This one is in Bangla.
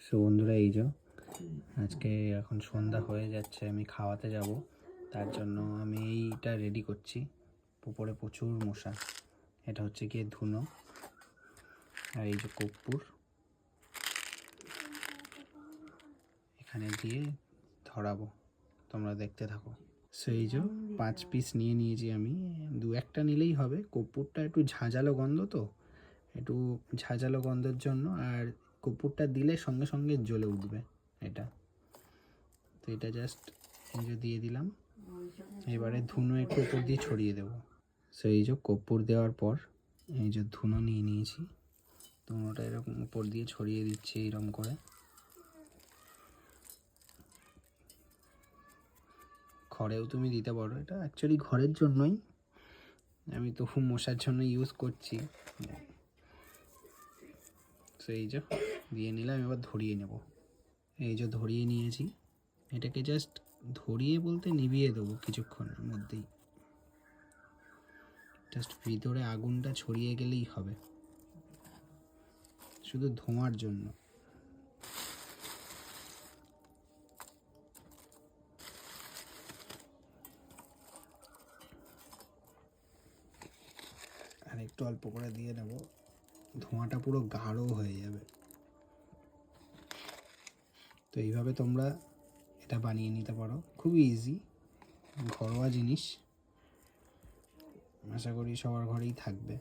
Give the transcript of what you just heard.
সো বন্ধুরা, এই যে আজকে এখন সন্ধ্যা হয়ে যাচ্ছে, আমি খাওয়াতে যাব, তার জন্য আমি এইটা রেডি করছি। উপরে প্রচুর মশা। এটা হচ্ছে গিয়ে ধুনো, আর এই যে কর্পূর এখানে দিয়ে ধরাবো, তোমরা দেখতে থাকো। সো এই যে 5 পিস নিয়ে নিয়েছি আমি, 2-1টা নিলেই হবে। কর্পূরটা একটু ঝাঁঝালো গন্ধ, তো একটু ঝাঁঝালো গন্ধের জন্য, আর কর্পূরটা দিলে সঙ্গে সঙ্গে জ্বলে উঠবে এটা। তো এটা জাস্ট এই যে দিয়ে দিলাম। এবারে ধুনো একটু উপর দিয়ে ছড়িয়ে দেবো। সো এই যে কর্পূর দেওয়ার পর এই যে ধুনো নিয়ে নিয়েছি, ধুনোটা এরকম উপর দিয়ে ছড়িয়ে দিচ্ছি এরকম করে। ঘরেও তুমি দিতে পারো, এটা অ্যাকচুয়ালি ঘরের জন্যই, আমি তো মশার জন্য ইউজ করছি। সো এই যে দিয়ে নিলাম, এবার ধরিয়ে নেব। এই যে ধরিয়ে নিয়েছি, এটাকে জাস্ট ধরিয়ে বলতে নিভিয়ে দেবো কিছুক্ষণের মধ্যেই। জাস্ট ভিতরে আগুনটা ছড়িয়ে গেলেই হবে, শুধু ধোঁয়ার জন্য। আর একটু অল্প করে দিয়ে নেব, ধোঁয়াটা পুরো গাঢ় হয়ে যাবে। তো এইভাবে তোমরা এটা বানিয়ে নিতে পারো, খুবই ইজি, ঘরোয়া জিনিস, আশা করি সবার ঘরেই থাকবে।